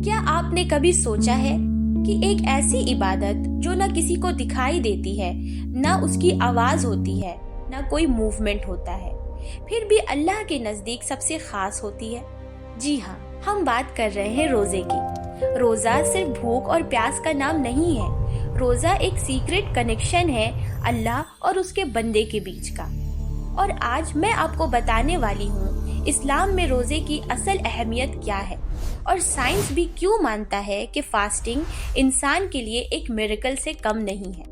کیا آپ نے کبھی سوچا ہے کہ ایک ایسی عبادت جو نہ کسی کو دکھائی دیتی ہے، نہ اس کی آواز ہوتی ہے، نہ کوئی موومنٹ ہوتا ہے، پھر بھی اللہ کے نزدیک سب سے خاص ہوتی ہے؟ جی ہاں، ہم بات کر رہے ہیں روزے کی۔ روزہ صرف بھوک اور پیاس کا نام نہیں ہے، روزہ ایک سیکرٹ کنیکشن ہے اللہ اور اس کے بندے کے بیچ کا۔ اور آج میں آپ کو بتانے والی ہوں اسلام میں روزے کی اصل اہمیت کیا ہے، اور سائنس بھی کیوں مانتا ہے کہ فاسٹنگ انسان کے لیے ایک میریکل سے کم نہیں ہے۔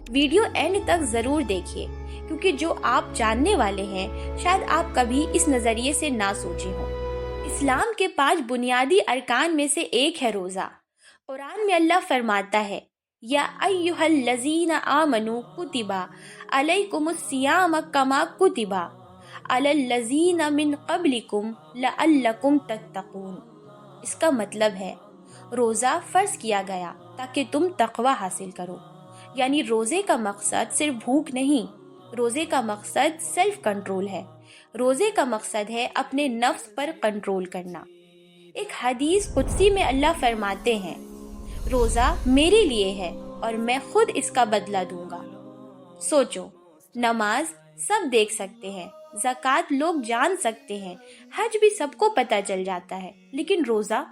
ویڈیو اینڈ تک ضرور دیکھیے، کیونکہ جو آپ جاننے والے ہیں شاید آپ کبھی اس نظریے سے نہ سوچے ہوں۔ اسلام کے 5 بنیادی ارکان میں سے ایک ہے روزہ۔ قرآن میں اللہ فرماتا ہے، یا ایھا الذین آمنوا کتب علیکم الصیام کما کتب علی الذین من قبلکم لعلکم تتقون۔ اس کا مطلب ہے روزہ فرض کیا گیا تاکہ تم تقوی حاصل کرو۔ یعنی روزے کا مقصد صرف بھوک نہیں، روزے کا مقصد سیلف کنٹرول ہے، روزے کا مقصد ہے اپنے نفس پر کنٹرول کرنا۔ ایک حدیث قدسی میں اللہ فرماتے ہیں، روزہ میرے لیے ہے اور میں خود اس کا بدلہ دوں گا۔ سوچو، نماز سب دیکھ سکتے ہیں، زکوٰۃ لوگ جان سکتے ہیں، حج بھی سب کو پتہ چل جاتا ہے، لیکن روزہ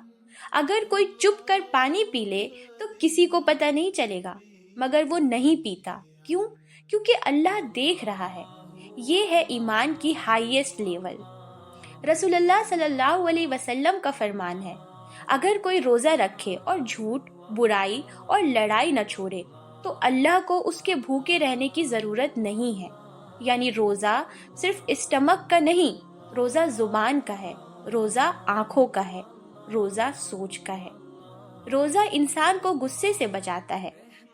اگر کوئی چپ کر پانی پی لے تو کسی کو پتہ نہیں چلے گا، مگر وہ نہیں پیتا۔ کیوں؟ کیونکہ اللہ دیکھ رہا ہے۔ یہ ہے ایمان کی ہائیسٹ لیول۔ رسول اللہ صلی اللہ علیہ وسلم کا فرمان ہے، اگر کوئی روزہ رکھے اور جھوٹ، برائی اور لڑائی نہ چھوڑے تو اللہ کو اس کے بھوکے رہنے کی ضرورت نہیں ہے۔ یعنی روزہ صرف اسٹمک کا نہیں، روزہ زبان کا ہے، روزہ آنکھوں کا ہے، روزہ سوچ کا ہے۔ روزہ انسان کو غصے سے بچاتا ہے،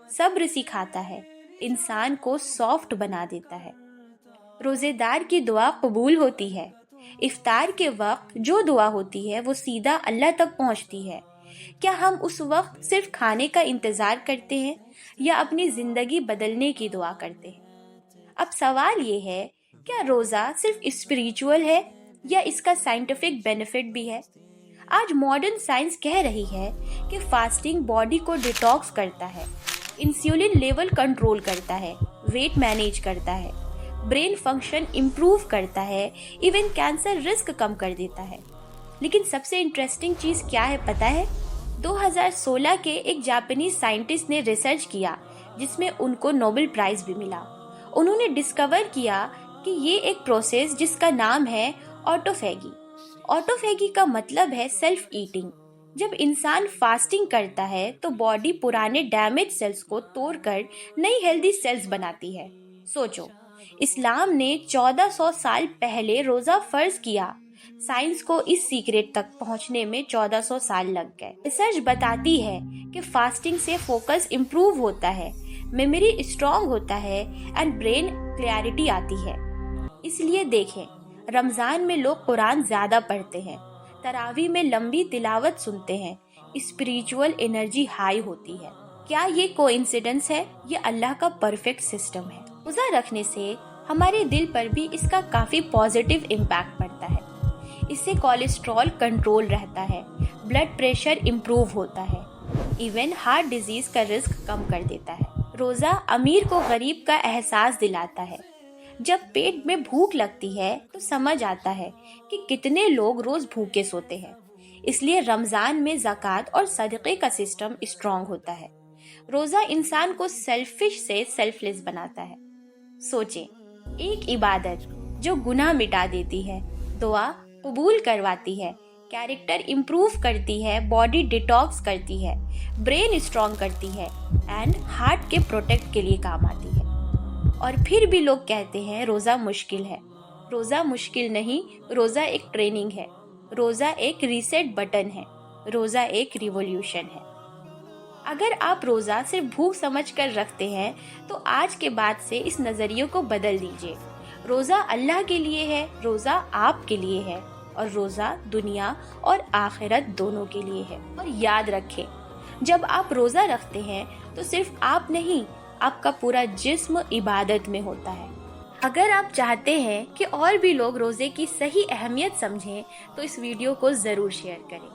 صبر سکھاتا ہے، انسان کو سافٹ بنا دیتا ہے۔ روزے دار کی دعا قبول ہوتی ہے۔ افطار کے وقت جو دعا ہوتی ہے وہ سیدھا اللہ تک پہنچتی ہے۔ کیا ہم اس وقت صرف کھانے کا انتظار کرتے ہیں یا اپنی زندگی بدلنے کی دعا کرتے ہیں؟ اب سوال یہ ہے، کیا روزہ صرف اسپریچول ہے یا اس کا سائنٹیفک بینیفٹ بھی ہے؟ آج ماڈرن سائنس کہہ رہی ہے کہ فاسٹنگ باڈی کو ڈیٹاکس کرتا ہے، انسولین لیول کنٹرول کرتا ہے، ویٹ مینیج کرتا ہے، برین فنکشن امپروو کرتا ہے، ایون کینسر رسک کم کر دیتا ہے۔ لیکن سب سے انٹرسٹنگ چیز کیا ہے پتہ ہے؟ 2016 کے ایک جاپانیز سائنٹسٹ نے ریسرچ کیا جس میں ان کو نوبل پرائز بھی ملا۔ انہوں نے ڈسکور کیا کہ یہ ایک پروسیس جس کا نام ہے آٹوفیگی۔ آٹوفیگی کا مطلب ہے سیلف ایٹنگ۔ جب انسان فاسٹنگ کرتا ہے تو باڈی پرانے ڈیمیج سیلز کو توڑ کر نئی ہیلدی سیلز بناتی ہے۔ سوچو، اسلام نے 1400 سال پہلے روزہ فرض کیا، سائنس کو اس سیکریٹ تک پہنچنے میں 1400 سال لگ گئے۔ ریسرچ بتاتی ہے کہ فاسٹنگ سے فوکس امپروو ہوتا ہے، میموری اسٹرانگ ہوتا ہے اینڈ برین کلیئرٹی آتی ہے۔ اس لیے دیکھیں، رمضان میں لوگ قرآن زیادہ پڑھتے ہیں، تراویح میں لمبی تلاوت سنتے ہیں، اسپریچول انرجی ہائی ہوتی ہے۔ کیا یہ کوئنسیڈنس ہے؟ یہ اللہ کا پرفیکٹ سسٹم ہے۔ روزہ رکھنے سے ہمارے دل پر بھی اس کا کافی پازیٹیو امپیکٹ پڑتا ہے۔ اس سے کولیسٹرول کنٹرول رہتا ہے، بلڈ پریشر امپروو ہوتا ہے، ایون ہارٹ ڈیزیز کا رسک کم کر دیتا ہے۔ روزہ امیر کو غریب کا احساس دلاتا ہے۔ جب پیٹ میں بھوک لگتی ہے تو سمجھ آتا ہے کہ کتنے لوگ روز بھوکے سوتے ہیں۔ اس لیے رمضان میں زکوٰۃ اور صدقے کا سسٹم اسٹرانگ ہوتا ہے۔ روزہ انسان کو سیلفش سے سیلف لیس بناتا ہے۔ سوچیں، ایک عبادت جو گناہ مٹا دیتی ہے، دعا قبول کرواتی ہے، کیریکٹر امپروو کرتی ہے، باڈی ڈیٹاکس کرتی ہے، برین اسٹرانگ کرتی ہے اینڈ ہارٹ کے پروٹیکٹ کے لیے کام آتی ہے۔ اور پھر بھی لوگ کہتے ہیں روزہ مشکل ہے۔ روزہ مشکل نہیں، روزہ ایک ٹریننگ ہے، روزہ ایک ریسیٹ بٹن ہے، روزہ ایک ریولیوشن ہے۔ اگر آپ روزہ صرف بھوک سمجھ کر رکھتے ہیں تو آج کے بعد سے اس نظریے کو بدل دیجیے۔ روزہ اللہ کے لیے ہے، روزہ آپ کے لیے ہے، اور روزہ دنیا اور آخرت دونوں کے لیے ہے۔ اور یاد رکھیں، جب آپ روزہ رکھتے ہیں تو صرف آپ نہیں، آپ کا پورا جسم عبادت میں ہوتا ہے۔ اگر آپ چاہتے ہیں کہ اور بھی لوگ روزے کی صحیح اہمیت سمجھیں تو اس ویڈیو کو ضرور شیئر کریں۔